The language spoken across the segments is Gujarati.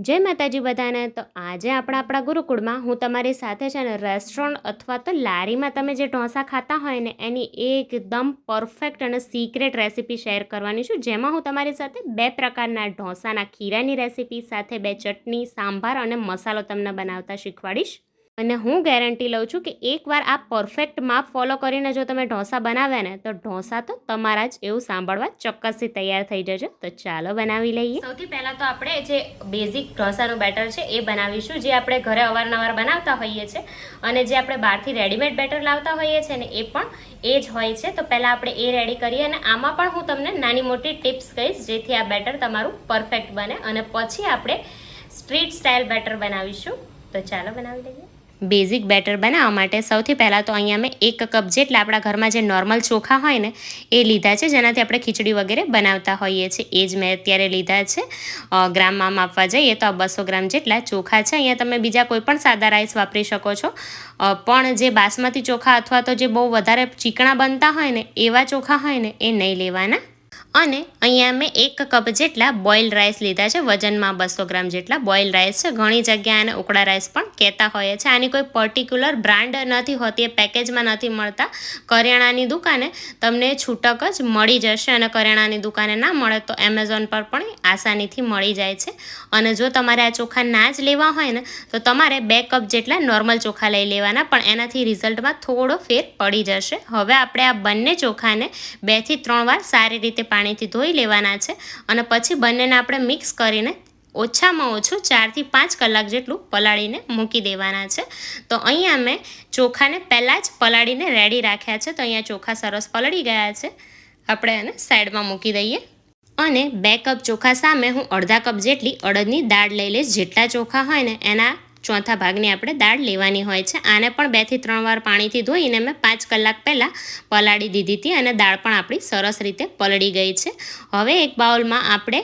જય માતાજી બધાને. તો આજે આપણા ગુરુકુળમાં હું તમારી સાથે છે ને રેસ્ટોરન્ટ અથવા તો લારીમાં તમે જે ઢોસા ખાતા હોય ને એની એકદમ પરફેક્ટ અને સિક્રેટ રેસીપી શેર કરવાની છું, જેમાં હું તમારી સાથે 2 પ્રકારના ઢોસાના ખીરાની રેસીપી સાથે 2 ચટણી, સાંભાર અને મસાલો તમને બનાવતા શીખવાડીશ. અને હું ગેરંટી લઉં છું કે એકવાર આ પરફેક્ટ માપ ફોલો કરીને જો તમે ઢોસા બનાવ્યા ને તો ઢોસા તો તમારા જ એવું સાંભળવા ચોક્કસથી તૈયાર થઈ જજો. તો ચાલો બનાવી લઈએ. સૌથી પહેલાં તો આપણે જે બેઝિક ઢોસાનું બેટર છે એ બનાવીશું, જે આપણે ઘરે અવારનવાર બનાવતા હોઈએ છીએ અને જે આપણે બહારથી રેડીમેડ બેટર લાવતા હોઈએ છીએ ને એ પણ એ જ હોય છે. તો પહેલાં આપણે એ રેડી કરીએ અને આમાં પણ હું તમને નાની મોટી ટિપ્સ કહીશ જેથી આ બેટર તમારું પરફેક્ટ બને, અને પછી આપણે સ્ટ્રીટ સ્ટાઇલ બેટર બનાવીશું. તો ચાલો બનાવી લઈએ. બેઝિક બેટર બનાવવા માટે સૌથી પહેલાં તો અહીંયા મેં 1 કપ જેટલા આપણા ઘરમાં જે નોર્મલ ચોખા હોય ને એ લીધા છે, જેનાથી આપણે ખીચડી વગેરે બનાવતા હોઈએ છીએ. એ જ મેં અત્યારે લીધા છે. ગ્રામમાં માપવા જઈએ તો 200 ગ્રામ જેટલા ચોખા છે. અહીંયા તમે બીજા કોઈ પણ સાદા રાઈસ વાપરી શકો છો, પણ જે બાસમતી ચોખા અથવા તો જે બહુ વધારે ચીકણા બનતા હોય ને એવા ચોખા હોય ને એ નહીં લેવાના. અને અહીંયા મેં 1 કપ જેટલા બોઇલ રાઈસ લીધા છે, વજનમાં 200 ગ્રામ જેટલા બોઇલ રાઈસ છે. ઘણી જગ્યાએ આને ઉકળા રાઈસ પણ કહેતા હોય છે. આની કોઈ પર્ટિક્યુલર બ્રાન્ડ નથી હોતી, એ પેકેજમાં નથી મળતા. કરિયાણાની દુકાને તમને છૂટક જ મળી જશે, અને કરિયાણાની દુકાને ના મળે તો એમેઝોન પર પણ આસાનીથી મળી જાય છે. અને જો તમારે આ ચોખા ના જ લેવા હોય ને તો તમારે 2 કપ જેટલા નોર્મલ ચોખા લઈ લેવાના, પણ એનાથી રિઝલ્ટમાં થોડો ફેર પડી જશે. હવે આપણે આ બંને ચોખાને 2 થી 3 વાર સારી રીતે પાણીથી ધોઈ લેવાના છે, અને પછી બંનેને આપણે મિક્સ કરીને ઓછામાં ઓછું 4 થી 5 કલાક જેટલું પલાળીને મૂકી દેવાના છે. તો અહીંયા મેં ચોખાને પહેલાં જ પલાળીને રેડી રાખ્યા છે. તો અહીંયા ચોખા સરસ પલળી ગયા છે. આપણે એને સાઈડમાં મૂકી દઈએ. અને 2 કપ ચોખા સામે હું અડધા કપ જેટલી અડદની દાળ લઈ લઈશ. જેટલા ચોખા હોય ને એના ચોથા ભાગની આપણે દાળ લેવાની હોય છે. આને પણ 2 થી 3 વાર પાણીથી ધોઈને મેં 5 કલાક પહેલાં પલાળી દીધી હતી, અને દાળ પણ આપણી સરસ રીતે પલળી ગઈ છે. હવે એક બાઉલમાં આપણે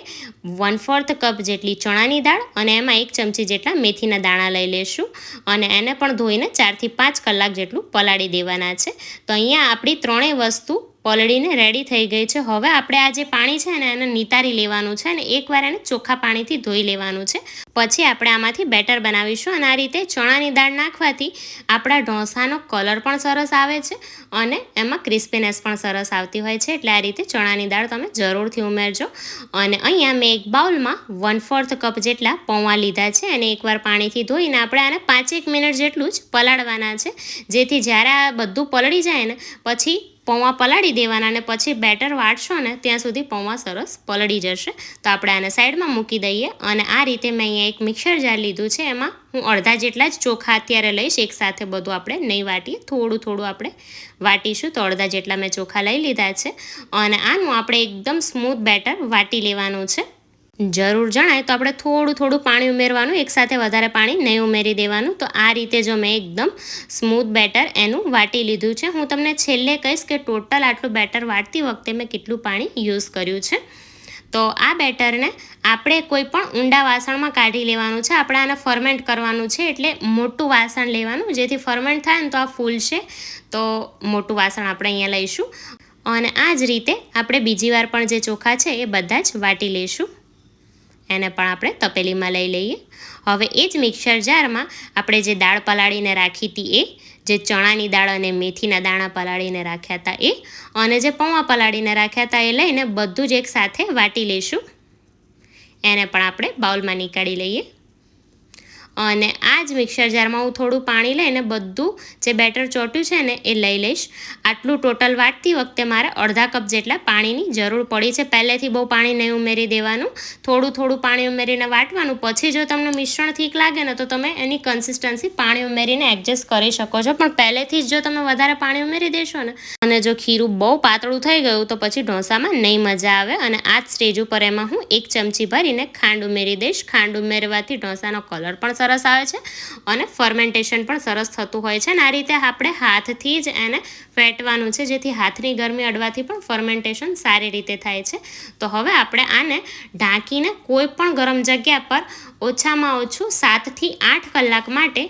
1/4 કપ જેટલી ચણાની દાળ અને એમાં 1 ચમચી જેટલા મેથીના દાણા લઈ લઈશું, અને એને પણ ધોઈને 4 થી 5 કલાક જેટલું પલાળી દેવાના છે. તો અહીંયા આપણી ત્રણેય વસ્તુ પલળીને રેડી થઈ ગઈ છે. હવે આપણે આ જે પાણી છે ને એને નિતારી લેવાનું છે, અને એકવાર એને ચોખ્ખા પાણીથી ધોઈ લેવાનું છે. પછી આપણે આમાંથી બેટર બનાવીશું, અને આ રીતે ચણાની દાળ નાખવાથી આપણા ઢોસાનો કલર પણ સરસ આવે છે અને એમાં ક્રિસ્પીનેસ પણ સરસ આવતી હોય છે. એટલે આ રીતે ચણાની દાળ તમે જરૂરથી ઉમેરજો. અને અહીંયા મેં એક બાઉલમાં 1/4 કપ જેટલા પૌવા લીધા છે, અને એકવાર પાણીથી ધોઈને આપણે આને 5-1 મિનિટ જેટલું જ પલાળવાના છે, જેથી જ્યારે આ બધું પલળી જાય ને પછી પૌવા પલાળી દેવાના, અને પછી બેટર વાળશો ને ત્યાં સુધી પૌવા સરસ પલળી જશે. તો આપણે આને સાઈડમાં મૂકી દઈએ. અને આ રીતે મેં અહીંયા એક મિક્સર જાર લીધું છે, એમાં હું અડધા જેટલા જ ચોખા અત્યારે લઈશ. એકસાથે બધું આપણે નહીં વાટીએ, થોડું થોડું આપણે વાટીશું. તો અડધા જેટલા મેં ચોખા લઈ લીધા છે, અને આનું આપણે એકદમ સ્મૂથ બેટર વાટી લેવાનું છે. જરૂર જણાય તો આપણે થોડું પાણી ઉમેરવાનું, એકસાથે વધારે પાણી નહીં ઉમેરી દેવાનું. તો આ રીતે જો મેં એકદમ સ્મૂથ બેટર એનું વાટી લીધું છે. હું તમને છેલ્લે કહીશ કે ટોટલ આટલું બેટર વાટતી વખતે મેં કેટલું પાણી યુઝ કર્યું છે. તો આ બેટરને આપણે કોઈ પણ ઊંડા વાસણમાં કાઢી લેવાનું છે. આપણે આને ફર્મેન્ટ કરવાનું છે, એટલે મોટું વાસણ લેવાનું, જેથી ફર્મેન્ટ થાય ને તો આ ફૂલશે. તો મોટું વાસણ આપણે અહીંયા લઈશું, અને આ જ રીતે આપણે બીજી વાર પણ જે ચોખા છે એ બધા જ વાટી લઈશું. એને પણ આપણે તપેલીમાં લઈ લઈએ. હવે એ જ મિક્સર જારમાં આપણે જે દાળ પલાળીને રાખી હતી એ, જે ચણાની દાળ અને મેથીના દાણા પલાળીને રાખ્યા હતા એ, અને જે પૌવા પલાળીને રાખ્યા હતા એ લઈને બધું જ એક સાથે વાટી લઈશું. એને પણ આપણે બાઉલમાં નીકાળી લઈએ. અને આ જ મિક્સર જારમાં હું થોડું પાણી લઈને બધું જે બેટર ચોટ્યું છે ને એ લઈ લઈશ. આટલું ટોટલ વાટતી વખતે મારે અડધા કપ જેટલા પાણીની જરૂર પડી છે. પહેલેથી બહુ પાણી નહીં ઉમેરી દેવાનું, થોડું પાણી ઉમેરીને વાટવાનું. પછી જો તમને મિશ્રણ ઠીક લાગે ને તો તમે એની કન્સિસ્ટન્સી પાણી ઉમેરીને એડજસ્ટ કરી શકો છો, પણ પહેલેથી જ જો તમે વધારે પાણી ઉમેરી દેશો ને અને જો ખીરું બહુ પાતળું થઈ ગયું તો પછી ઢોસામાં નહીં મજા આવે. અને આ જ સ્ટેજ ઉપર એમાં હું 1 ચમચી ભરીને ખાંડ ઉમેરી દઈશ. ખાંડ ઉમેરવાથી ઢોસાનો કલર પણ સરસ આવે છે અને ફર્મેન્ટેશન પણ સરસ થતું હોય છે. અને આ રીતે આપણે હાથથી જ એને ફેટવાનું છે, જેથી હાથની ગરમી અડવાથી પણ ફર્મેન્ટેશન સારી રીતે થાય છે. તો હવે આપણે આને ઢાંકીને કોઈ પણ ગરમ જગ્યા પર ઓછામાં ઓછું 7 થી 8 કલાક માટે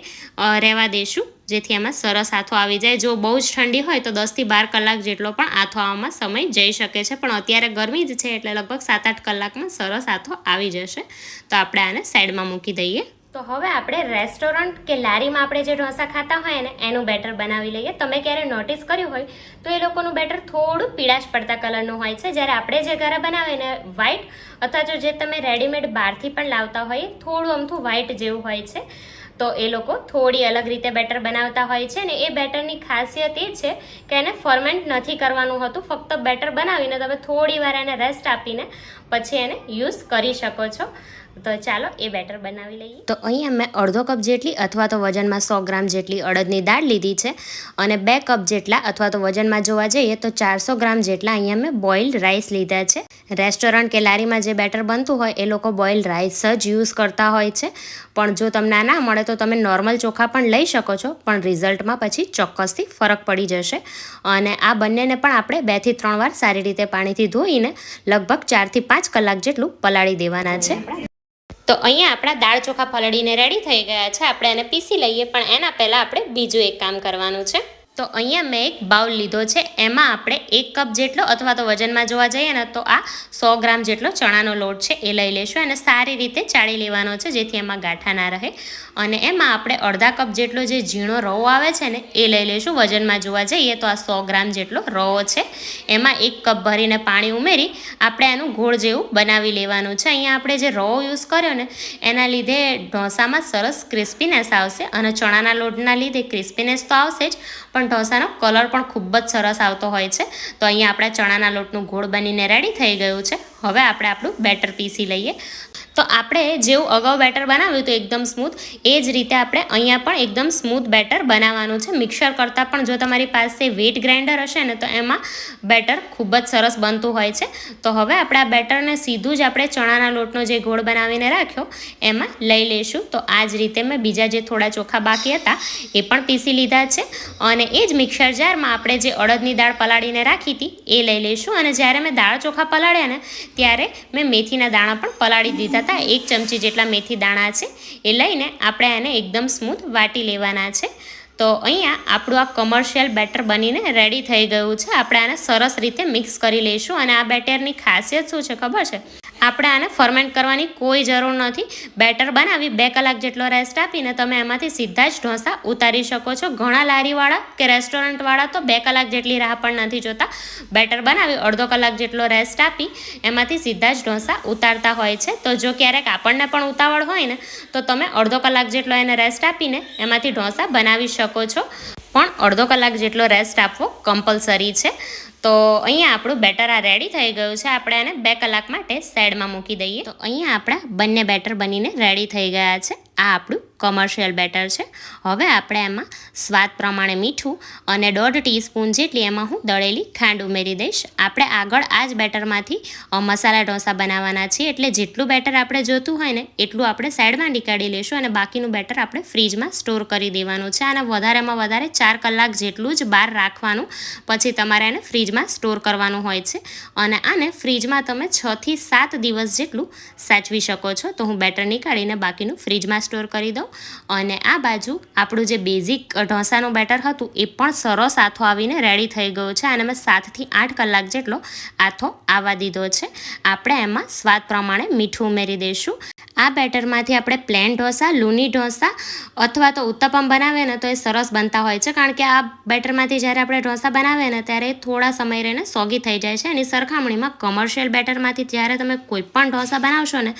રહેવા દઈશું. જેથી એમાં સરસ આથો આવી જાય. જો બહુ જ ઠંડી હોય તો 10 થી 12 કલાક જેટલો પણ આથો આવવામાં સમય જઈ શકે છે, પણ અત્યારે ગરમી જ છે એટલે લગભગ 7-8 કલાકમાં સરસ આથો આવી જશે. તો આપણે આને સાઈડમાં મૂકી દઈએ. તો હવે આપણે રેસ્ટોરન્ટ કે લારીમાં આપણે જે ઢોસા ખાતા હોય ને એનું બેટર બનાવી લઈએ. તમે ક્યારે નોટિસ કર્યું હોય તો એ લોકોનું બેટર થોડું પીળાશ પડતા કલરનું હોય છે, જ્યારે આપણે જે ઘરે બનાવીએ ને વ્હાઈટ, અથવા તો જે તમે રેડીમેડ બહારથી પણ લાવતા હોય થોડું અમથું વ્હાઈટ જેવું હોય છે. તો એ લોકો થોડી અલગ રીતે બેટર બનાવતા હોય છે, ને એ બેટરની ખાસિયત એ છે કે એને ફર્મેન્ટ નથી કરવાનું હતું. ફક્ત બેટર બનાવીને તમે થોડી વાર એને રેસ્ટ આપીને પછી એને યુઝ કરી શકો છો. તો ચાલો એ બેટર બનાવી લઈએ. તો અહીંયા મેં અડધો કપ જેટલી અથવા તો વજનમાં 100 ગ્રામ જેટલી અડદની દાળ લીધી છે, અને 2 કપ જેટલા અથવા તો વજનમાં જોવા જઈએ તો 400 ગ્રામ જેટલા અહીંયા મેં બોઇલ્ડ રાઈસ લીધા છે. રેસ્ટોરન્ટ કે લારીમાં જે બેટર બનતું હોય એ લોકો બોઇલ્ડ રાઈસ જ યુઝ કરતા હોય છે, પણ જો તમને ના મળે તો તમે નોર્મલ ચોખા પણ લઈ શકો છો, પણ રિઝલ્ટમાં પછી ચોક્કસથી ફરક પડી જશે. અને આ બંનેને પણ આપણે 2 થી 3 વાર સારી રીતે પાણીથી ધોઈને લગભગ 4 થી 5 કલાક જેટલું પલાળી દેવાના છે. તો અહીંયા આપણા દાળ ચોખા પલળીને રેડી થઈ ગયા છે. આપણે એને પીસી લઈએ, પણ એના પહેલાં આપણે બીજું એક કામ કરવાનું છે. તો અહીંયા મેં એક બાઉલ લીધો છે, એમાં આપણે 1 કપ જેટલો અથવા તો વજનમાં જોવા જઈએ ને તો આ 100 ગ્રામ જેટલો ચણાનો લોટ છે એ લઈ લઈશું. એને સારી રીતે ચાળી લેવાનો છે જેથી એમાં ગાંઠા ના રહે. અને એમાં આપણે અડધા કપ જેટલો જે ઝીણો રવો આવે છે ને એ લઈ લઈશું. વજનમાં જોવા જઈએ તો આ 100 ગ્રામ જેટલો રવો છે. એમાં 1 કપ ભરીને પાણી ઉમેરી આપણે એનું ગોળ જેવું બનાવી લેવાનું છે. અહીંયા આપણે જે રવો યુઝ કર્યો ને એના લીધે ઢોસામાં સરસ ક્રિસ્પીનેસ આવશે, અને ચણાના લોટના લીધે ક્રિસ્પીનેસ તો આવશે જ, પણ ઢોસાનો કલર પણ ખૂબ જ સરસ આવતો હોય છે. તો અહીંયા આપણા ચણાના લોટનું ગોળ બનીને રેડી થઈ ગયું છે. હવે આપણે આપણું બેટર પીસી લઈએ. તો આપણે જેવું અગાઉ બેટર બનાવ્યું હતું એકદમ સ્મૂથ, એ જ રીતે આપણે અહીંયા પણ એકદમ સ્મૂથ બેટર બનાવવાનું છે. મિક્સર કરતાં પણ જો તમારી પાસે વેટ ગ્રાઇન્ડર હશે ને તો એમાં બેટર ખૂબ જ સરસ બનતું હોય છે. તો હવે આપણે આ બેટરને સીધું જ આપણે ચણાના લોટનો જે ગોળ બનાવીને રાખ્યો એમાં લઈ લઈશું. તો આ જ રીતે મેં બીજા જે થોડા ચોખા બાકી હતા એ પણ પીસી લીધા છે, અને એ જ મિક્સર જારમાં આપણે જે અડદની દાળ પલાળીને રાખી હતી એ લઈ લઈશું. અને જ્યારે મેં દાળ ચોખા પલાળ્યા ને ત્યારે મેં મેથીના દાણા પણ પલાળી દીધા હતા. 1 ચમચી જેટલા મેથી દાણા છે એ લઈને આપણે એને એકદમ સ્મૂથ વાટી લેવાના છે. તો અહીંયા આપણું આ કમર્શિયલ બેટર બનીને રેડી થઈ ગયું છે. આપણે આને સરસ રીતે મિક્સ કરી લઈશું. અને આ બેટરની ખાસિયત શું છે ખબર છે? આપણે આને ફર્મેન્ટ કરવાની કોઈ જરૂર નથી. બેટર બનાવી 2 કલાક જેટલો રેસ્ટ આપીને તમે એમાંથી સીધા જ ઢોસા ઉતારી શકો છો. ઘણા લારીવાળા કે રેસ્ટોરન્ટવાળા તો 2 કલાક જેટલી રાહ પણ નથી જોતા. બેટર બનાવી અડધો કલાક જેટલો રેસ્ટ આપી એમાંથી સીધા જ ઢોસા ઉતારતા હોય છે. તો જો ક્યારેક આપણને પણ ઉતાવળ હોય ને તો તમે અડધો કલાક જેટલો એને રેસ્ટ આપીને એમાંથી ઢોસા બનાવી શકો છો, પણ અડધો કલાક જેટલો રેસ્ટ આપવો કમ્પલસરી છે. તો અહીંયા આપણું બેટર આ રેડી થઈ ગયું છે. આપણે એને 2 કલાક માટે સાઈડમાં મૂકી દઈએ. તો અહીંયા આપણા બંને બેટર બનીને રેડી થઈ ગયા છે. આ આપણું કમર્શિયલ બેટર છે. હવે આપણે એમાં સ્વાદ પ્રમાણે મીઠું અને 1.5 ટીસ્પૂન જેટલી એમાં હું દળેલી ખાંડ ઉમેરી દઈશ. આપણે આગળ આ જ બેટરમાંથી મસાલા ઢોસા બનાવવાના છીએ, એટલે જેટલું બેટર આપણે જોતું હોય ને એટલું આપણે સાઈડમાં નીકાળી લઈશું, અને બાકીનું બેટર આપણે ફ્રીજમાં સ્ટોર કરી દેવાનું છે. અને વધારેમાં વધારે 4 કલાક જેટલું જ બહાર રાખવાનું, પછી તમારે એને ફ્રીજમાં સ્ટોર કરવાનું હોય છે. અને આને ફ્રીજમાં તમે 6 થી 7 દિવસ જેટલું સાચવી શકો છો. તો હું બેટર નીકાળીને બાકીનું ફ્રીજમાં સ્ટોર કરી દઉં. અને આ બાજુ આપણું જે બેઝિક ઢોસાનું બેટર હતું એ પણ સરસ આથો આવીને રેડી થઈ ગયો છે. અને મેં 7 થી 8 કલાક જેટલો આથો આવવા દીધો છે. આપણે એમાં સ્વાદ પ્રમાણે મીઠું ઉમેરી દઈશું. આ બેટરમાંથી આપણે પ્લેન ઢોસા, લૂની ઢોસા અથવા તો ઉત્તપમ બનાવીએ ને તો એ સરસ બનતા હોય છે, કારણ કે આ બેટરમાંથી જ્યારે આપણે ઢોસા બનાવીએ ને ત્યારે થોડા સમય રહીને સોગી થઈ જાય છે. એની સરખામણીમાં કમર્શિયલ બેટરમાંથી જ્યારે તમે કોઈ પણ ઢોસા બનાવશો ને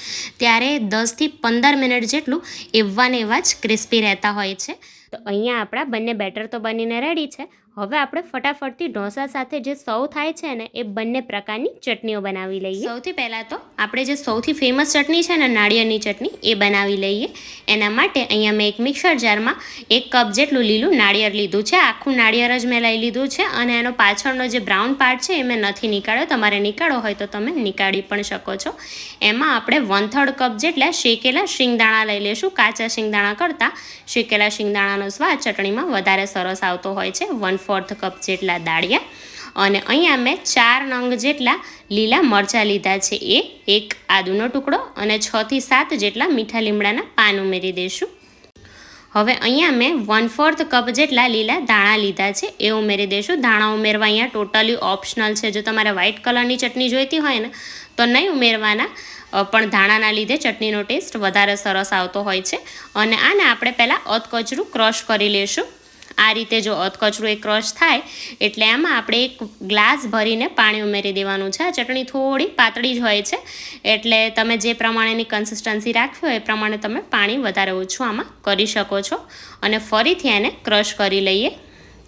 ત્યારે 10 થી 15 મિનિટ જેટલું એવા ને એવા જ ક્રિસ્પી રહેતા હોય છે. તો અહીંયા આપણા બંને બેટર તો બનીને રેડી છે. હવે આપણે ફટાફટથી ઢોસા સાથે જે સર્વ થાય છે ને એ બંને પ્રકારની ચટણીઓ બનાવી લઈએ. સૌથી પહેલાં તો આપણે જે સૌથી ફેમસ ચટણી છે ને નાળિયેરની ચટણી એ બનાવી લઈએ. એના માટે અહીંયા મેં એક મિક્સર જારમાં 1 કપ જેટલું લીલું નાળિયેર લીધું છે. આખું નાળિયેર જ મેં લઈ લીધું છે, અને એનો પાછળનો જે બ્રાઉન પાર્ટ છે એ મેં નથી નીકાળ્યો. તમારે નીકાળવો હોય તો તમે નીકાળી પણ શકો છો. એમાં આપણે 1/3 કપ જેટલા શેકેલા શિંગદાણા લઈ લઈશું. કાચા શિંગદાણા કરતાં શેકેલા શિંગદાણાનો સ્વાદ ચટણીમાં વધારે સરસ આવતો હોય છે. 1/4 કપ જેટલા દાળિયા, અને અહીંયા મેં 4 નંગ જેટલા લીલા મરચાં લીધા છે, એ 1 આદુનો ટુકડો, અને 6 થી 7 જેટલા મીઠા લીમડાના પાન ઉમેરી દઈશું. હવે અહીંયા મેં 1/4 કપ જેટલા લીલા ધાણા લીધા છે, એ ઉમેરી દઈશું. ધાણા ઉમેરવા અહીંયા ટોટલી ઓપ્શનલ છે. જો તમારે વ્હાઇટ કલરની ચટણી જોઈતી હોય ને તો નહીં ઉમેરવાના, પણ ધાણાના લીધે ચટણીનો ટેસ્ટ વધારે સરસ આવતો હોય છે. અને આને આપણે પહેલાં અધકચરું ક્રશ કરી લઈશું. આ રીતે જો અધકચરું એ ક્રશ થાય એટલે એમાં આપણે એક ગ્લાસ ભરીને પાણી ઉમેરી દેવાનું છે. આ ચટણી થોડી પાતળી જ હોય છે, એટલે તમે જે પ્રમાણેની કન્સિસ્ટન્સી રાખવી હોય એ પ્રમાણે તમે પાણી વધારે ઓછું આમાં કરી શકો છો. અને ફરીથી એને ક્રશ કરી લઈએ.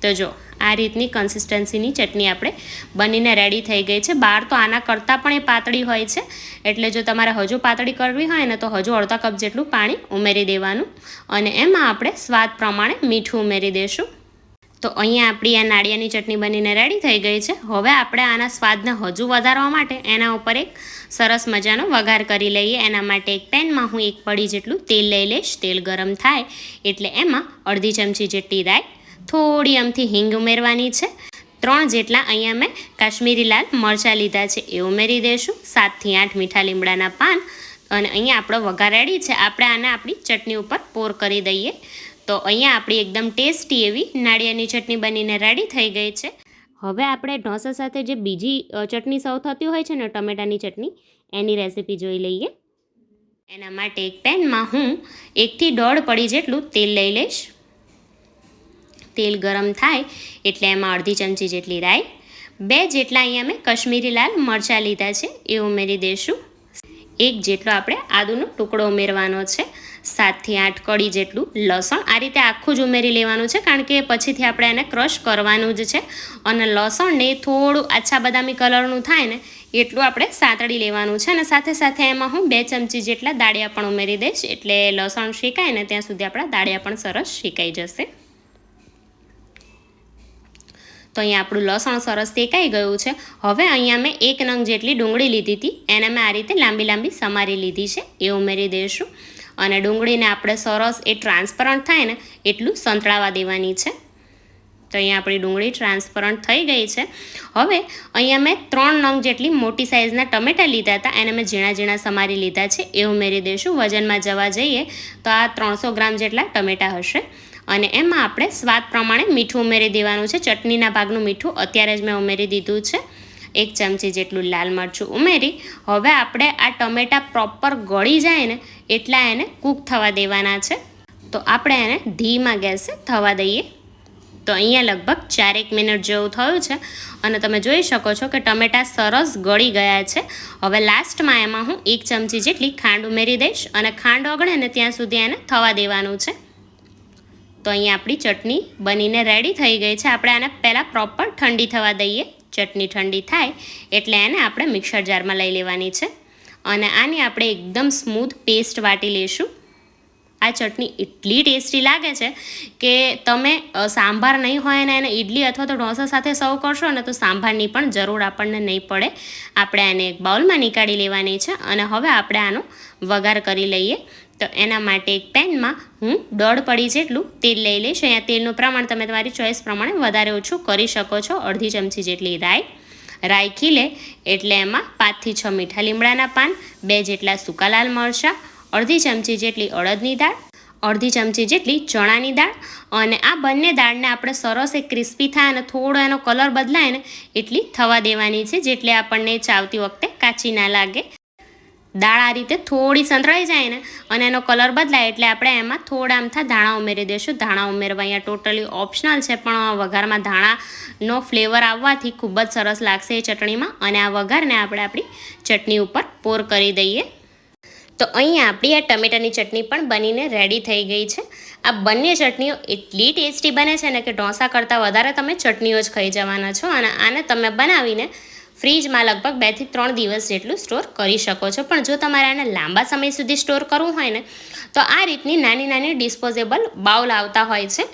તો જો આ રીતની કન્સિસ્ટન્સીની ચટણી આપણે બનીને રેડી થઈ ગઈ છે. બહાર તો આના કરતાં પણ એ પાતળી હોય છે, એટલે જો તમારે હજુ પાતળી કરવી હોય ને તો હજુ અડધા કપ જેટલું પાણી ઉમેરી દેવાનું. અને એમાં આપણે સ્વાદ પ્રમાણે મીઠું ઉમેરી દઈશું. તો અહીંયા આપણી આ નાળિયેરની ચટણી બનીને રેડી થઈ ગઈ છે. હવે આપણે આના સ્વાદને હજુ વધારવા માટે એના ઉપર એક સરસ મજાનો વઘાર કરી લઈએ. એના માટે એક પેનમાં હું 1 પડી જેટલું તેલ લઈ લઈશ. તેલ ગરમ થાય એટલે એમાં અડધી ચમચી જેટલી રાઈ, થોડી અમથી હિંગ ઉમેરવાની છે. 3 જેટલા અહીંયા મેં કાશ્મીરી લાલ મરચાં લીધા છે, એ ઉમેરી દઈશું. 7 થી 8 મીઠા લીમડાના પાન. અને અહીંયા આપણો વઘાર રેડી છે. આપણે આને આપણી ચટણી ઉપર પોર કરી દઈએ. તો અહીંયા આપણી એકદમ ટેસ્ટી એવી નાળિયેરની ચટણી બનીને રેડી થઈ ગઈ છે. હવે આપણે ઢોસા સાથે જે બીજી ચટણી સર્વ થતી હોય છે ને, ટમેટાની ચટણી, એની રેસીપી જોઈ લઈએ. એના માટે એક પેનમાં હું 1 થી 1.5 પડી જેટલું તેલ લઈ લઈશ. તેલ ગરમ થાય એટલે એમાં અડધી ચમચી જેટલી રાઈ, 2 જેટલા અહીંયા મેં કશ્મીરી લાલ મરચાં લીધા છે, એ ઉમેરી દઈશું. 1 જેટલો આપણે આદુનો ટુકડો ઉમેરવાનો છે. 7 થી 8 કળી જેટલું લસણ આ રીતે આખું જ ઉમેરી લેવાનું છે, કારણ કે પછીથી આપણે એને ક્રશ કરવાનું જ છે. અને લસણને થોડું આછા બદામી કલરનું થાય ને એટલું આપણે સાંતળી લેવાનું છે. અને સાથે સાથે એમાં હું 2 ચમચી જેટલા દાળિયા પણ ઉમેરી દઈશ, એટલે લસણ શેકાય ને ત્યાં સુધી આપણા દાળિયા પણ સરસ શેકાઈ જશે. તો અહીંયા આપણું લસણ સરસ શેકાઈ ગયું છે. હવે અહીંયા મેં 1 નંગ જેટલી ડુંગળી લીધી હતી, એને મેં આ રીતે લાંબી લાંબી સમારી લીધી છે, એ ઉમેરી દઈશું. અને ડુંગળીને આપણે સરસ એ ટ્રાન્સપરન્ટ થાય ને એટલું સંતળાવા દેવાની છે. તો અહીંયા આપણી ડુંગળી ટ્રાન્સપરન્ટ થઈ ગઈ છે. હવે અહીંયા મેં 3 નંગ જેટલી મોટી સાઇઝના ટમેટાં લીધા હતા, એને મેં ઝીણા ઝીણા સમારી લીધા છે, એ ઉમેરી દઈશું. વજનમાં જવા જઈએ તો આ 300 ગ્રામ જેટલા ટમેટાં હશે. અને એમાં આપણે સ્વાદ પ્રમાણે મીઠું ઉમેરી દેવાનું છે. ચટણીના ભાગનું મીઠું અત્યારે જ મેં ઉમેરી દીધું છે. 1 ચમચી જેટલું લાલ મરચું ઉમેરી હવે આપણે આ ટમેટાં પ્રોપર ગળી જાય ને એટલા એને કૂક થવા દેવાના છે. તો આપણે એને ધીમા ગેસે થવા દઈએ. તો અહીંયા લગભગ 4 મિનિટ જેવું થયું છે અને તમે જોઈ શકો છો કે ટમેટાં સરસ ગળી ગયા છે. હવે લાસ્ટમાં એમાં હું 1 ચમચી જેટલી ખાંડ ઉમેરી દઈશ અને ખાંડ ઓગળે ને ત્યાં સુધી એને થવા દેવાનું છે. તો અહીંયા આપણી ચટણી બનીને રેડી થઈ ગઈ છે. આપણે આને પહેલાં પ્રોપર ઠંડી થવા દઈએ. ચટણી ઠંડી થાય એટલે એને આપણે મિક્સર જારમાં લઈ લેવાની છે અને આની આપણે એકદમ સ્મૂથ પેસ્ટ વાટી લઈશું. આ ચટણી એટલી ટેસ્ટી લાગે છે કે તમે સાંભાર નહીં હોય ને એને ઇડલી અથવા તો ઢોસા સાથે સર્વ કરશો ને તો સાંભારની પણ જરૂર આપણને નહીં પડે. આપણે આને એક બાઉલમાં નીકાળી લેવાની છે અને હવે આપણે આનો વઘાર કરી લઈએ. તો એના માટે એક પેનમાં હું 1.5 પડી જેટલું તેલ લઈ લઈશ. અહીંયા તેલનું પ્રમાણ તમે તમારી ચોઈસ પ્રમાણે વધારે ઓછું કરી શકો છો. અડધી ચમચી જેટલી રાઈ ખીલે એટલે એમાં 5 થી 6 મીઠા લીમડાના પાન, 2 જેટલા સૂકા લાલ મરચાં, અડધી ચમચી જેટલી અડદની દાળ, અડધી ચમચી જેટલી ચણાની દાળ. અને આ બંને દાળને આપણે સરસ એક ક્રિસ્પી થાય અને થોડો એનો કલર બદલાય ને એટલી થવા દેવાની છે, જેટલે આપણને ચાવતી વખતે કાચી ના લાગે. દાળ આ રીતે થોડી સંતળાઈ જાય ને અને એનો કલર બદલાય એટલે આપણે એમાં થોડા અમથા ધાણા ઉમેરી દઈશું. ધાણા ઉમેરવા અહીંયા ટોટલી ઓપ્શનલ છે, પણ વઘારમાં ધાણાનો ફ્લેવર આવવાથી ખૂબ જ સરસ લાગશે એ ચટણીમાં. અને આ વઘારને આપણે આપણી ચટણી ઉપર પોર કરી દઈએ. તો અહીંયા આપણી આ ટમેટાની ચટણી પણ બનીને રેડી થઈ ગઈ છે. આ બંને ચટણીઓ એટલી ટેસ્ટી બને છે ને કે ઢોસા કરતાં વધારે તમે ચટણીઓ જ ખાઈ જવાના છો. અને આને તમે બનાવીને ફ્રીજમાં લગભગ 2 થી 3 દિવસ જેટલું સ્ટોર કરી શકો છો. પણ જો તમારે આને લાંબા સમય સુધી સ્ટોર કરવું હોય ને તો આ રીતની નાની નાની ડિસ્પોઝેબલ બાઉલ આવતા હોય છે.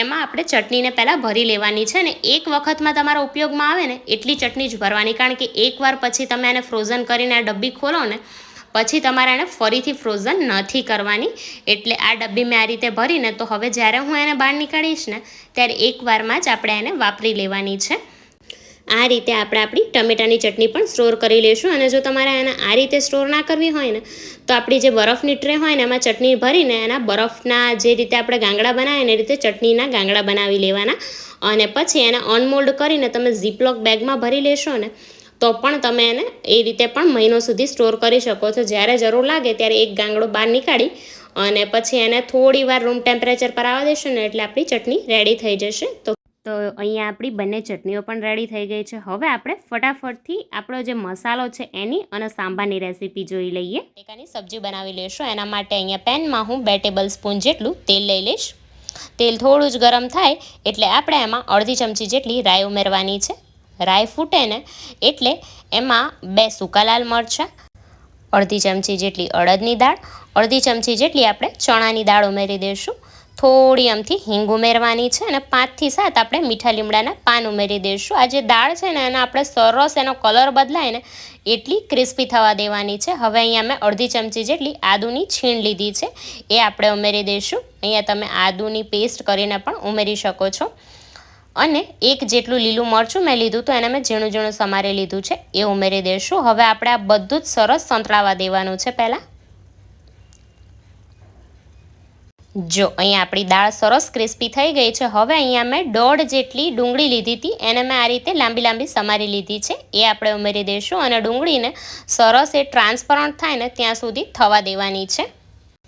એમાં આપણે ચટણીને પહેલાં ભરી લેવાની છે અને એક વખતમાં તમારા ઉપયોગમાં આવે ને એટલી ચટણી જ ભરવાની, કારણ કે એકવાર પછી તમે એને ફ્રોઝન કરીને આ ડબ્બી ખોલો ને પછી તમારે એને ફરીથી ફ્રોઝન નથી કરવાની. એટલે આ ડબ્બી મેં આ રીતે ભરીને તો હવે જ્યારે હું એને બહાર નીકાળીશ ને ત્યારે એકવારમાં જ આપણે એને વાપરી લેવાની છે. આ રીતે આપણે આપણી ટમેટાની ચટણી પણ સ્ટોર કરી લઈશું. અને જો તમારે આને આ રીતે સ્ટોર ના કરવી હોય ને તો આપણી જે બરફની ટ્રે હોય ને એમાં ચટણી ભરીને એના બરફના જે રીતે આપણે ગાંગડા બનાવીએ ને એ રીતે ચટણીના ગાંગડા બનાવી લેવાના. અને પછી એને અનમોલ્ડ કરીને તમે ઝીપલોક બેગમાં ભરી લેશો ને તો પણ તમે એને એ રીતે પણ મહિનો સુધી સ્ટોર કરી શકો છો. જ્યારે જરૂર લાગે ત્યારે એક ગાંગડો બહાર નીકાળી અને પછી એને થોડી વાર રૂમ ટેમ્પરેચર પર આવવા દેશો ને એટલે આપણી ચટણી રેડી થઈ જશે. તો અહીંયા આપણી બંને ચટણીઓ પણ રેડી થઈ ગઈ છે. હવે આપણે ફટાફટથી આપણો જે મસાલો છે એની અને સાંભારની રેસીપી જોઈ લઈએ. બટેકાની સબ્જી બનાવી લેશું. એના માટે અહીંયા પેનમાં હું 2 ટેબલ સ્પૂન જેટલું તેલ લઈ લઈશ. તેલ થોડું જ ગરમ થાય એટલે આપણે એમાં અડધી ચમચી જેટલી રાઈ ઉમેરવાની છે. રાઈ ફૂટે ને એટલે એમાં 2 સૂકા લાલ મરચાં, અડધી ચમચી જેટલી અડદની દાળ, અડધી ચમચી જેટલી આપણે ચણાની દાળ ઉમેરી દઈશું. થોડી અમથી હિંગ ઉમેરવાની છે અને 5 થી 7 આપણે મીઠા લીમડાના પાન ઉમેરી દઈશું. આ જે દાળ છે ને એને આપણે સરસ એનો કલર બદલાય ને એટલી ક્રિસ્પી થવા દેવાની છે. હવે અહીંયા મેં અડધી ચમચી જેટલી આદુની છીણ લીધી છે એ આપણે ઉમેરી દઈશું. અહીંયા તમે આદુની પેસ્ટ કરીને પણ ઉમેરી શકો છો. અને 1 જેટલું લીલું મરચું મેં લીધું તો એને મેં ઝીણું ઝીણું સમારી લીધું છે એ ઉમેરી દઈશું. હવે આપણે આ બધું જ સરસ સંતળાવા દેવાનું છે. પહેલાં જો અહીંયા આપણી દાળ સરસ ક્રિસ્પી થઈ ગઈ છે. હવે અહીંયા મેં 1.5 જેટલી ડુંગળી લીધી હતી એને મેં આ રીતે લાંબી લાંબી સમારી લીધી છે એ આપણે ઉમેરી દઈશું. અને ડુંગળીને સરસ એ ટ્રાન્સપરન્ટ થાય ને ત્યાં સુધી થવા દેવાની છે.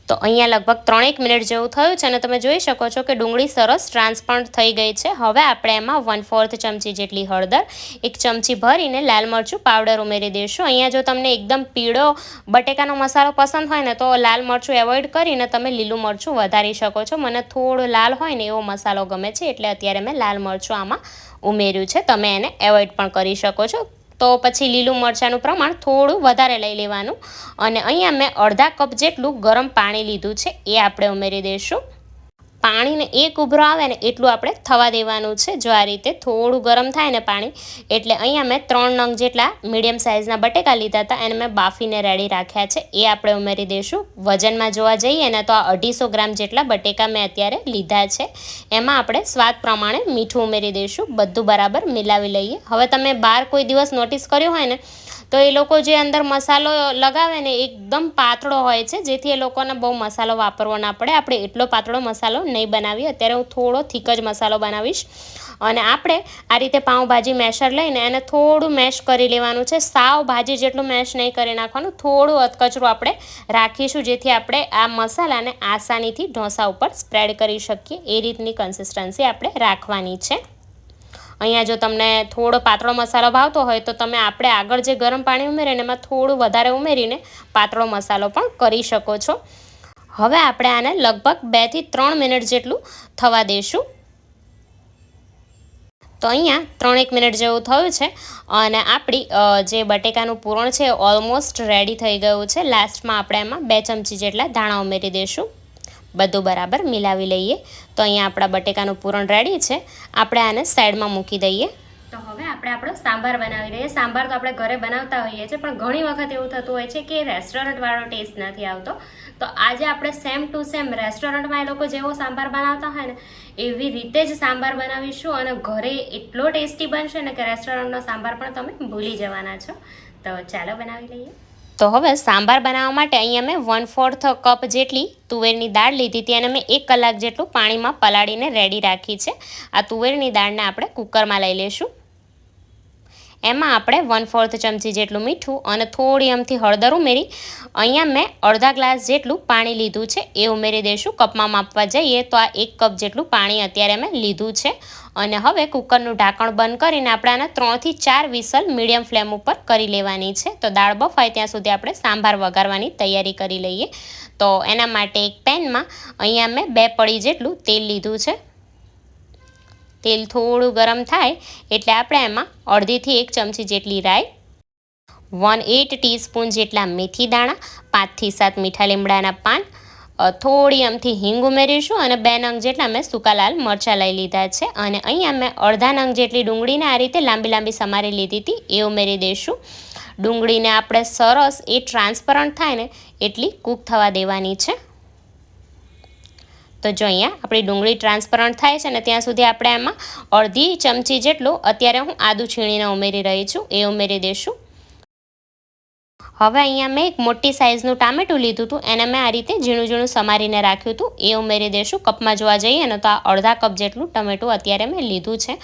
તો અહીંયા લગભગ 3-1 મિનિટ જેવું થયું છે અને તમે જોઈ શકો છો કે ડુંગળી સરસ ટ્રાન્સપરન્ટ થઈ ગઈ છે. હવે આપણે એમાં 1/4 ચમચી જેટલી હળદર, 1 ચમચી ભરીને લાલ મરચું પાવડર ઉમેરી દઈશું. અહીંયા જો તમને એકદમ પીળો બટેકાનો મસાલો પસંદ હોય ને તો લાલ મરચું એવોઇડ કરીને તમે લીલું મરચું વધારી શકો છો. મને થોડો લાલ હોય ને એવો મસાલો ગમે છે એટલે અત્યારે મેં લાલ મરચું આમાં ઉમેર્યું છે. તમે એને એવોઇડ પણ કરી શકો છો. તો પછી લીલું મરચાંનું પ્રમાણ થોડું વધારે લઈ લેવાનું. અને અહીંયા મેં અડધા કપ જેટલું ગરમ પાણી લીધું છે એ આપણે ઉમેરી દઈશું. પાણીને એક ઉભરો આવે ને એટલું આપણે થવા દેવાનું છે. જો આ રીતે થોડું ગરમ થાય ને પાણી એટલે અહીંયા મેં 3 નંગ જેટલા મીડિયમ સાઇઝના બટેકા લીધા હતા એને મેં બાફીને રેડી રાખ્યા છે એ આપણે ઉમેરી દઈશું. વજનમાં જોવા જઈએ ને તો આ 250 ગ્રામ જેટલા બટેકા મેં અત્યારે લીધા છે. એમાં આપણે સ્વાદ પ્રમાણે મીઠું ઉમેરી દઈશું. બધું બરાબર મિલાવી લઈએ. હવે તમે બહાર કોઈ દિવસ નોટિસ કર્યું હોય ને તો એ લોકો જે અંદર મસાલો લગાવે ને એકદમ પાતળો હોય છે જેથી એ લોકોને બહુ મસાલો વાપરવો ના પડે. આપણે એટલો પાતળો મસાલો નહીં બનાવીએ. અત્યારે હું થોડો થીક જ મસાલો બનાવીશ. અને આપણે આ રીતે પાઉંભાજી મેશર લઈને એને થોડું મેશ કરી લેવાનું છે. સાવ ભાજી જેટલું મેશ નહીં કરી નાખવાનું. થોડું અધકચરું આપણે રાખીશું જેથી આપણે આ મસાલાને આસાનીથી ઢોસા ઉપર સ્પ્રેડ કરી શકીએ. એ રીતની કન્સિસ્ટન્સી આપણે રાખવાની છે. અહીંયા જો તમને થોડો પાતળો મસાલો ભાવતો હોય તો તમે આપણે આગળ જે ગરમ પાણી ઉમેરીને એમાં થોડું વધારે ઉમેરીને પાતળો મસાલો પણ કરી શકો છો. હવે આપણે આને લગભગ 2 થી 3 મિનિટ જેટલું થવા દઈશું. તો અહીંયા 3-1 મિનિટ જેવું થયું છે અને આપણી જે બટેકાનું પૂરણ છે ઓલમોસ્ટ રેડી થઈ ગયું છે. લાસ્ટમાં આપણે એમાં 2 ચમચી જેટલા ધાણા ઉમેરી દઈશું. બધું બરાબર મિલાવી લઈએ. તો અહીંયા આપણા બટેકાનું પૂરણ રેડી છે. આપણે આને સાઈડમાં મૂકી દઈએ. તો હવે આપણે આપણો સાંભાર બનાવી લઈએ. સાંભાર તો આપણે ઘરે બનાવતા હોઈએ છીએ પણ ઘણી વખત એવું થતું હોય છે કે રેસ્ટોરન્ટવાળો ટેસ્ટ નથી આવતો. તો આજે આપણે સેમ ટુ સેમ રેસ્ટોરન્ટમાં એ લોકો જેવો સાંભાર બનાવતા હોય ને એવી રીતે જ સાંભાર બનાવીશું અને ઘરે એટલો ટેસ્ટી બનશે ને કે રેસ્ટોરન્ટનો સાંભાર પણ તમે ભૂલી જવાના છો. તો ચાલો બનાવી લઈએ. તો હવે સાંભાર બનાવવા માટે અહીંયા મેં 1/4 કપ જેટલી તુવેરની દાળ લીધી હતી અને મેં 1 કલાક જેટલું પાણીમાં પલાળીને રેડી રાખી છે. આ તુવેરની દાળને આપણે કુકરમાં લઈ લઈશું. એમાં આપણે 1/4 ચમચી જેટલું મીઠું અને થોડી અમથી હળદર ઉમેરી અહીંયા મેં અડધા ગ્લાસ જેટલું પાણી લીધું છે એ ઉમેરી દઈશું. કપમાં માપવા જઈએ તો આ 1 કપ જેટલું પાણી અત્યારે મેં લીધું છે. અને હવે કુકરનું ઢાંકણ બંધ કરીને આપણે આને 3 થી 4 વિસલ મીડિયમ ફ્લેમ ઉપર કરી લેવાની છે. તો દાળ બફાય ત્યાં સુધી આપણે સાંભાર વઘારવાની તૈયારી કરી લઈએ. તો એના માટે એક પેનમાં અહીંયા મેં 2 પડી જેટલું તેલ લીધું છે. તેલ થોડું ગરમ થાય એટલે આપણે એમાં અડધી થી 1 ચમચી જેટલી રાઈ, 1/8 ટીસ્પૂન જેટલા મેથી દાણા, 5 થી 7 મીઠા લીમડાના પાન, થોડી અમથી હિંગ ઉમેરીશું અને 2 નંગ જેટલા મેં સૂકા લાલ મરચાં લઈ લીધા છે. અને અહીંયા મેં અડધા નંગ જેટલી ડુંગળીને આ રીતે લાંબી લાંબી સમારી લીધી હતી એ ઉમેરી દઈશું. ડુંગળીને આપણે સરસ એ ટ્રાન્સપરન્ટ થાય ને એટલી કૂક થવા દેવાની છે. તો જો અહીંયા આપણી ડુંગળી ટ્રાન્સપરન્ટ થાય છે ને ત્યાં સુધી આપણે એમાં અડધી ચમચી જેટલું અત્યારે હું આદું છીણીને ઉમેરી રહી છું, એ ઉમેરી દઈશું. હવે અહીંયા મેં એક મોટી સાઇઝનું ટામેટું લીધું હતું, એને મેં આ રીતે ઝીણું ઝીણું સમારીને રાખ્યું હતું, એ ઉમેરી દઈશું. કપમાં જોવા જઈએ ને તો આ અડધા કપ જેટલું ટમેટું અત્યારે મેં લીધું છે.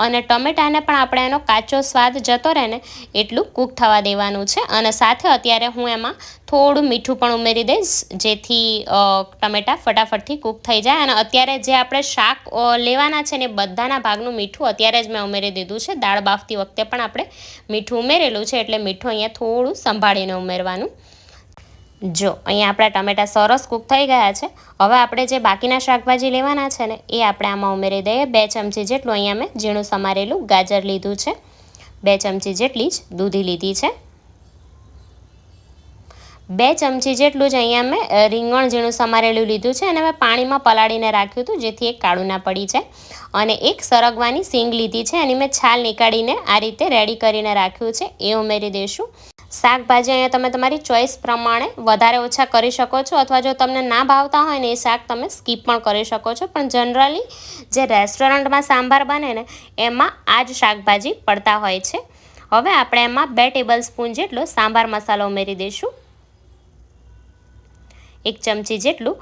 અને ટમેટાને પણ આપણે એનો કાચો સ્વાદ જતો રહે ને એટલું કૂક થવા દેવાનું છે. અને સાથે અત્યારે હું એમાં થોડું મીઠું પણ ઉમેરી દઈશ, જેથી ટમેટાં ફટાફટથી કૂક થઈ જાય. અને અત્યારે જે આપણે શાક લેવાના છે ને બધાના ભાગનું મીઠું અત્યારે જ મેં ઉમેરી દીધું છે. દાળ બાફતી વખતે પણ આપણે મીઠું ઉમેરેલું છે, એટલે મીઠું અહીંયા થોડું સંભાળીને ઉમેરવાનું. જો અહીંયા આપણા ટમેટાં સરસ કૂક થઈ ગયા છે. હવે આપણે જે બાકીના શાકભાજી લેવાના છે ને એ આપણે આમાં ઉમેરી દઈએ. 2 ચમચી જેટલું અહીંયા મેં ઝીણું સમારેલું ગાજર લીધું છે. 2 ચમચી જેટલી જ દૂધી લીધી છે. 2 ચમચી જેટલું જ અહીંયા મેં રીંગણ ઝીણું સમારેલું લીધું છે, અને મેં પાણીમાં પલાળીને રાખ્યું હતું, જેથી એ કાળું ના પડી જાય. અને એક સરગવાની સિંગ લીધી છે, એની મેં છાલ નીકાળીને આ રીતે રેડી કરીને રાખ્યું છે, એ ઉમેરી દઈશું. શાકભાજી અહીંયા તમે તમારી ચોઈસ પ્રમાણે વધારે ઓછા કરી શકો છો, અથવા જો તમને ના ભાવતા હોય ને એ શાક તમે સ્કીપ પણ કરી શકો છો. પણ જનરલી જે રેસ્ટોરન્ટમાં સાંભાર બને ને એમાં આ જ શાકભાજી પડતા હોય છે. હવે આપણે એમાં 2 ટેબલ સ્પૂન જેટલો સાંભાર મસાલો ઉમેરી દઈશું. 1 ચમચી જેટલું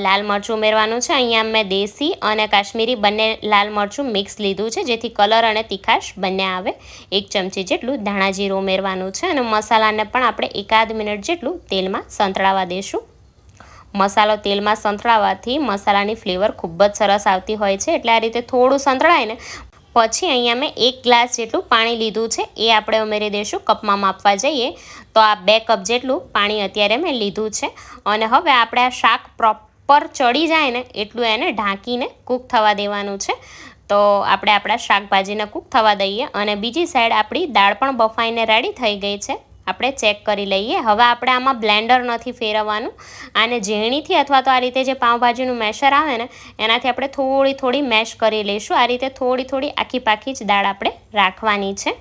લાલ મરચું ઉમેરવાનું છે. અહીંયા મેં દેશી અને કાશ્મીરી બંને લાલ મરચું મિક્સ લીધું છે, જેથી કલર અને તીખાશ બંને આવે. 1 ચમચી જેટલું ધાણા જીરું ઉમેરવાનું છે. અને મસાલાને પણ આપણે 1 મિનિટ જેટલું તેલમાં સંતળાવા દઈશું. મસાલો તેલમાં સંતળાવવાથી મસાલાની ફ્લેવર ખૂબ જ સરસ આવતી હોય છે, એટલે આ રીતે થોડું સંતળાય ને પછી અહીંયા મેં 1 ગ્લાસ જેટલું પાણી લીધું છે, એ આપણે ઉમેરી દઈશું. કપમાં માપવા જઈએ તો આ 2 કપ જેટલું પાણી અત્યારે મેં લીધું છે. અને હવે આપણે આ શાક પ્રોપર ચડી જાય ને એટલું એને ઢાંકીને કૂક થવા દેવાનું છે. તો આપણે આપણા શાકભાજીને કૂક થવા દઈએ. અને બીજી સાઈડ આપણી દાળ પણ બફાઈને રેડી થઈ ગઈ છે, આપણે ચેક કરી લઈએ. હવે આપણે આમાં બ્લેન્ડર નથી ફેરવવાનું, આને ઝીણીથી અથવા તો આ રીતે જે પાઉંભાજીનું મેશર આવે ને એનાથી આપણે થોડી થોડી મેશ કરી લઈશું. આ રીતે થોડી થોડી આખી પાખી જ દાળ આપણે રાખવાની છે.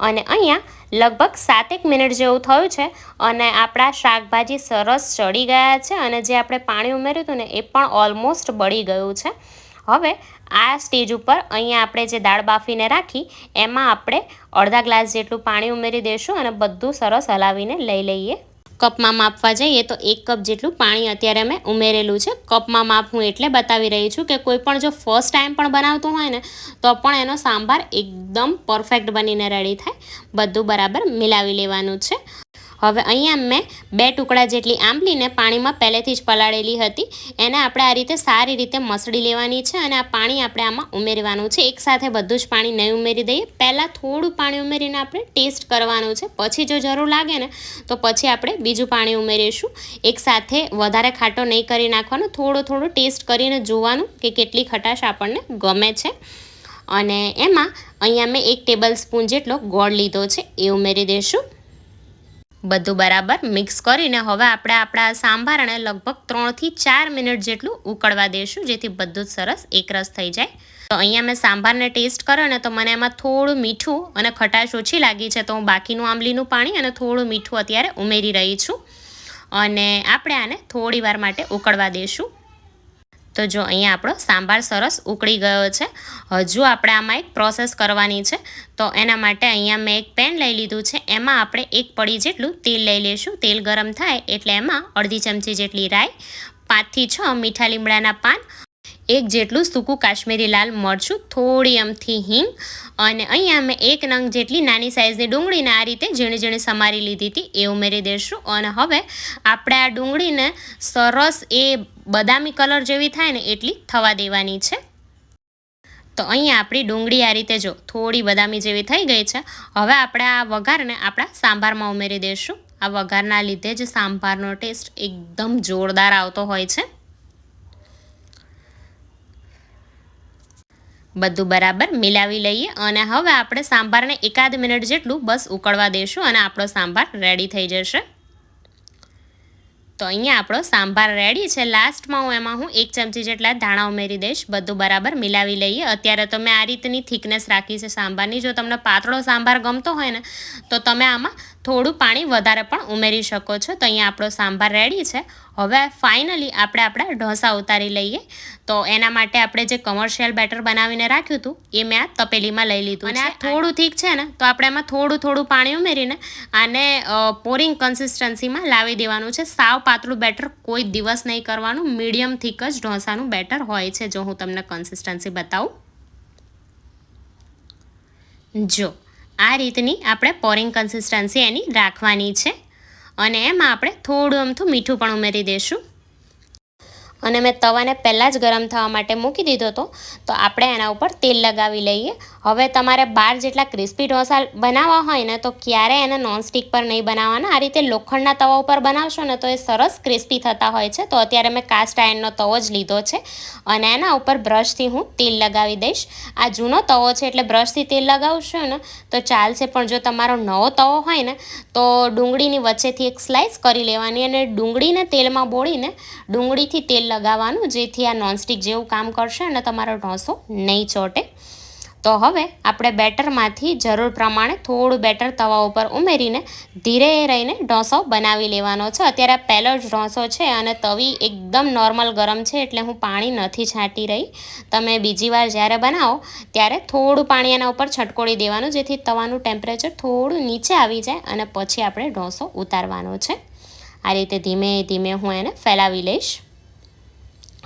અને અહીંયા લગભગ 7 મિનિટ જેવું થયું છે, અને આપણા શાકભાજી સરસ ચડી ગયા છે. અને જે આપણે પાણી ઉમેર્યું હતું ને એ પણ ઓલમોસ્ટ બળી ગયું છે. હવે આ સ્ટેજ ઉપર અહીંયા આપણે જે દાળ બાફીને રાખી એમાં આપણે અડધા ગ્લાસ જેટલું પાણી ઉમેરી દઈશું, અને બધું સરસ હલાવીને લઈ લઈએ. કપમાં માપવા જઈએ તો 1 કપ જેટલું પાણી અત્યારે મેં ઉમેરેલું છે. કપમાં માપ હું એટલે બતાવી રહી છું કે કોઈ પણ જો ફર્સ્ટ ટાઈમ પણ બનાવતું હોય ને તો પણ એનો સાંભાર એકદમ પરફેક્ટ બનીને રેડી થાય. બધું બરાબર મિલાવી લેવાનું છે. હવે અહીંયા મેં 2 ટુકડા જેટલી આંબલીને પાણીમાં પહેલેથી જ પલાળેલી હતી, એને આપણે આ રીતે સારી રીતે મસળી લેવાની છે. અને આ પાણી આપણે આમાં ઉમેરવાનું છે. એકસાથે બધું જ પાણી નહીં ઉમેરી દઈએ, પહેલાં થોડું પાણી ઉમેરીને આપણે ટેસ્ટ કરવાનું છે. પછી જો જરૂર લાગે ને તો પછી આપણે બીજું પાણી ઉમેરીશું. એકસાથે વધારે ખાટો નહીં કરી નાખવાનો, થોડું ટેસ્ટ કરીને જોવાનું કે કેટલી ખટાશ આપણને ગમે છે. અને એમાં અહીંયા મેં 1 ટેબલ સ્પૂન જેટલો ગોળ લીધો છે, એ ઉમેરી દઈશું. બધું બરાબર મિક્સ કરીને હવે આપણે આપણા સાંભારને લગભગ 3 થી 4 મિનિટ જેટલું ઉકળવા દઈશું, જેથી બધું જ સરસ એકરસ થઈ જાય. તો અહીંયા મેં સાંભારને ટેસ્ટ કર્યો ને તો મને એમાં થોડું મીઠું અને ખટાશ ઓછી લાગી છે, તો હું બાકીનું આંબલીનું પાણી અને થોડું મીઠું અત્યારે ઉમેરી રહી છું. અને આપણે આને થોડી વાર માટે ઉકળવા દઈશું. તો જો અહીંયા આપણો સાંભાર સરસ ઉકળી ગયો છે. હજુ આપણે આમાં એક પ્રોસેસ કરવાની છે, તો એના માટે અહીંયા મેં એક પેન લઈ લીધું છે. એમાં આપણે 1 પડી જેટલું તેલ લઈ લઈશું. તેલ ગરમ થાય એટલે એમાં અડધી ચમચી જેટલી રાઈ, 5 થી 6 મીઠા લીમડાના પાન, 1 જેટલું સૂકું કાશ્મીરી લાલ મરચું, થોડી અમથી હિંગ, અને અહીંયા મેં 1 નંગ જેટલી નાની સાઇઝની ડુંગળીને આ રીતે ઝીણી ઝીણી સમારી લીધી હતી, એ ઉમેરી દઈશું. અને હવે આપણે આ ડુંગળીને સરસ એ બદામી કલર જેવી થાય ને એટલી થવા દેવાની છે. તો અહીંયા આપણી ડુંગળી આ રીતે જો થોડી બદામી જેવી થઈ ગઈ છે. હવે આપણે આ વઘારને આપણા સાંભારમાં ઉમેરી દઈશું. આ વઘારના લીધે જ સાંભારનો ટેસ્ટ એકદમ જોરદાર આવતો હોય છે. બધું બરાબર મિલાવી લઈએ. અને હવે આપણે સાંભારને 1 મિનિટ જેટલું બસ ઉકળવા દઈશું, અને આપણો સાંભાર રેડી થઈ જશે. તો અહીંયા આપણો સાંભાર રેડી છે. લાસ્ટમાં હું 1 ચમચી જેટલા ધાણા ઉમેરી દઈશ. બધું બરાબર મિલાવી લઈએ. અત્યારે તો મેં આ રીતની થિકનેસ રાખી છે સાંભારની. જો તમને પાતળો સાંભાર ગમતો હોય ને તો તમે આમાં થોડું પાણી વધારે પણ ઉમેરી શકો છો. તો અહીંયા આપણો સાંભાર રેડી છે. હવે ફાઇનલી આપણે આપણા ઢોસા ઉતારી લઈએ. તો એના માટે આપણે જે કમર્શિયલ બેટર બનાવીને રાખ્યું હતું એ મેં આ તપેલીમાં લઈ લીધું અને આ થોડું થીક છે ને તો આપણે એમાં થોડું પાણી ઉમેરીને આને પોરિંગ કન્સિસ્ટન્સીમાં લાવી દેવાનું છે. સાવ પાતળું બેટર કોઈ દિવસ નહીં કરવાનું, મીડિયમ થીક જ ઢોસાનું બેટર હોય છે. જો હું તમને કન્સિસ્ટન્સી બતાવું, જો આ રીતની આપણે પોરિંગ કન્સિસ્ટન્સી એની રાખવાની છે અને એમાં આપણે થોડું અમથું મીઠું પણ ઉમેરી દઈશું. અને મેં તવાને પહેલાં જ ગરમ થવા માટે મૂકી દીધો હતો, તો આપણે એના ઉપર તેલ લગાવી લઈએ. હવે તમારે 12 જેટલા ક્રિસ્પી ઢોસા બનાવવા હોય ને તો ક્યારે એને નોનસ્ટિક પર નહીં બનાવવાના, આ રીતે લોખંડના તવા ઉપર બનાવશો ને તો એ સરસ ક્રિસ્પી થતા હોય છે. તો અત્યારે મેં કાસ્ટ આયર્નનો તવો જ લીધો છે અને એના ઉપર બ્રશથી હું તેલ લગાવી દઈશ. આ જૂનો તવો છે એટલે બ્રશથી તેલ લગાવશો ને તો ચાલશે, પણ જો તમારો નવો તવો હોય ને તો ડુંગળીની વચ્ચેથી એક સ્લાઇસ કરી લેવાની અને ડુંગળીને તેલમાં બોળીને ડુંગળીથી તેલ લગાવવાનું, જેથી આ નોનસ્ટિક જેવું કામ કરશે અને તમારો ઢોસો નહીં ચોટે. તો હવે આપણે બેટરમાંથી જરૂર પ્રમાણે થોડું બેટર તવા ઉપર ઉમેરીને ધીરે રહીને ઢોસો બનાવી લેવાનો છે. અત્યારે આ પહેલો જ ઢોસો છે અને તવી એકદમ નોર્મલ ગરમ છે એટલે હું પાણી નથી છાંટી રહી. તમે બીજી વાર જ્યારે બનાવો ત્યારે થોડું પાણી એના ઉપર છટકોડી દેવાનું, જેથી તવાનું ટેમ્પરેચર થોડું નીચે આવી જાય અને પછી આપણે ઢોસો ઉતારવાનો છે. આ રીતે ધીમે ધીમે હું એને ફેલાવી લઈશ.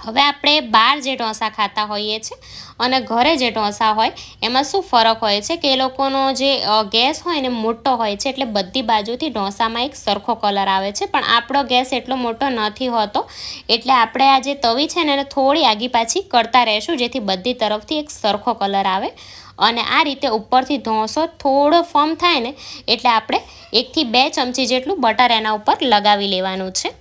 હવે આપણે બહાર જે ઢોસા ખાતા હોઈએ છીએ અને ઘરે જે ઢોસા હોય એમાં શું ફરક હોય છે કે એ લોકોનો જે ગેસ હોય ને મોટો હોય છે, એટલે બધી બાજુથી ઢોસામાં એક સરખો કલર આવે છે. પણ આપણો ગેસ એટલો મોટો નથી હોતો, એટલે આપણે આ જે તવી છે ને એને થોડી આગી પાછી કરતા રહેશું, જેથી બધી તરફથી એક સરખો કલર આવે. અને આ રીતે ઉપરથી ઢોસો થોડો ફર્મ થાય ને એટલે આપણે 1 થી 2 ચમચી જેટલું બટર એના ઉપર લગાવી લેવાનું છે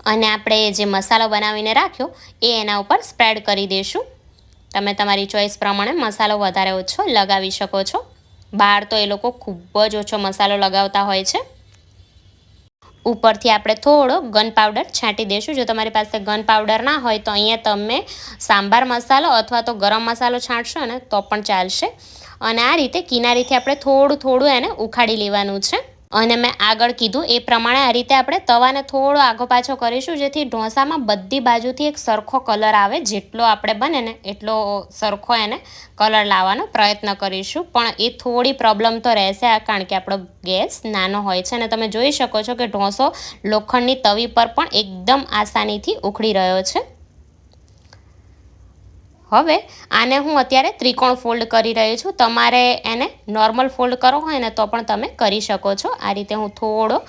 અને આપણે જે મસાલો બનાવીને રાખ્યો એ એના ઉપર સ્પ્રેડ કરી દઈશું. તમે તમારી ચોઈસ પ્રમાણે મસાલો વધારે ઓછો લગાવી શકો છો. બહાર તો એ લોકો ખૂબ જ ઓછો મસાલો લગાવતા હોય છે. ઉપરથી આપણે થોડો ગન પાવડર છાંટી દઈશું. જો તમારી પાસે ગન પાવડર ના હોય તો અહીંયા તમે સાંભાર મસાલો અથવા તો ગરમ મસાલો છાંટશો ને તો પણ ચાલશે. અને આ રીતે કિનારીથી આપણે થોડું એને ઉખાડી લેવાનું છે. અને મેં આગળ કીધું એ પ્રમાણે આ રીતે આપણે તવાને થોડો આગો પાછો કરીશું, જેથી ઢોસામાં બધી બાજુથી એક સરખો કલર આવે. જેટલો આપણે બને ને એટલો સરખો એને કલર લાવવાનો પ્રયત્ન કરીશું. પણ એ થોડી પ્રોબ્લેમ તો રહેશે, કારણ કે આપણો ગેસ નાનો હોય છે અને તમે જોઈ શકો છો કે ઢોસો લોખંડની તવી પર પણ એકદમ આસાનીથી ઉખડી રહ્યો છે. હવે આને હું અત્યારે ત્રિકોણ ફોલ્ડ કરી રહી છું. તમારે એને નોર્મલ ફોલ્ડ કરવો હોય ને તો પણ તમે કરી શકો છો. આ રીતે હું થોડો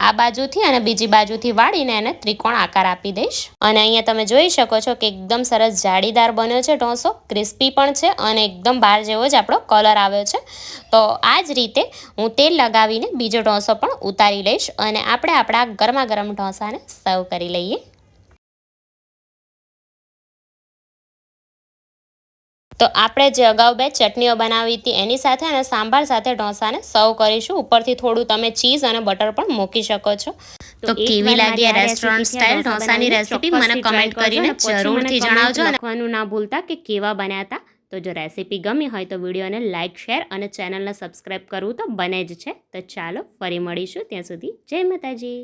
આ બાજુથી અને બીજી બાજુથી વાળીને એને ત્રિકોણ આકાર આપી દઈશ. અને અહીંયા તમે જોઈ શકો છો કે એકદમ સરસ જાળીદાર બન્યો છે ઢોસો, ક્રિસ્પી પણ છે અને એકદમ બહાર જેવો જ આપણો કલર આવ્યો છે. તો આ જ રીતે હું તેલ લગાવીને બીજો ઢોસો પણ ઉતારી લઈશ અને આપણે આપણા ગરમા ગરમ ઢોસાને સર્વ કરી લઈએ. તો આપણે જે અગાઉ 2 ચટણીઓ બનાવી હતી એની સાથે અને સાંભાર સાથે ઢોસાને સર્વ કરીશું. ઉપરથી થોડું તમે ચીઝ અને બટર પણ મૂકી શકો છો. તો કેવી લાગી આ રેસ્ટોરન્ટ સ્ટાઇલ ઢોસાની રેસીપી મને કમેન્ટ કરીને જરૂરથી જણાવજો. લખવાનું ના ભૂલતા કે કેવા બન્યા હતા. તો જો રેસીપી ગમી હોય તો વિડીયોને લાઇક, શેર અને ચેનલને સબસ્ક્રાઈબ કરવું તો બને જ છે. તો ચાલો ફરી મળીશું, ત્યાં સુધી જય માતાજી.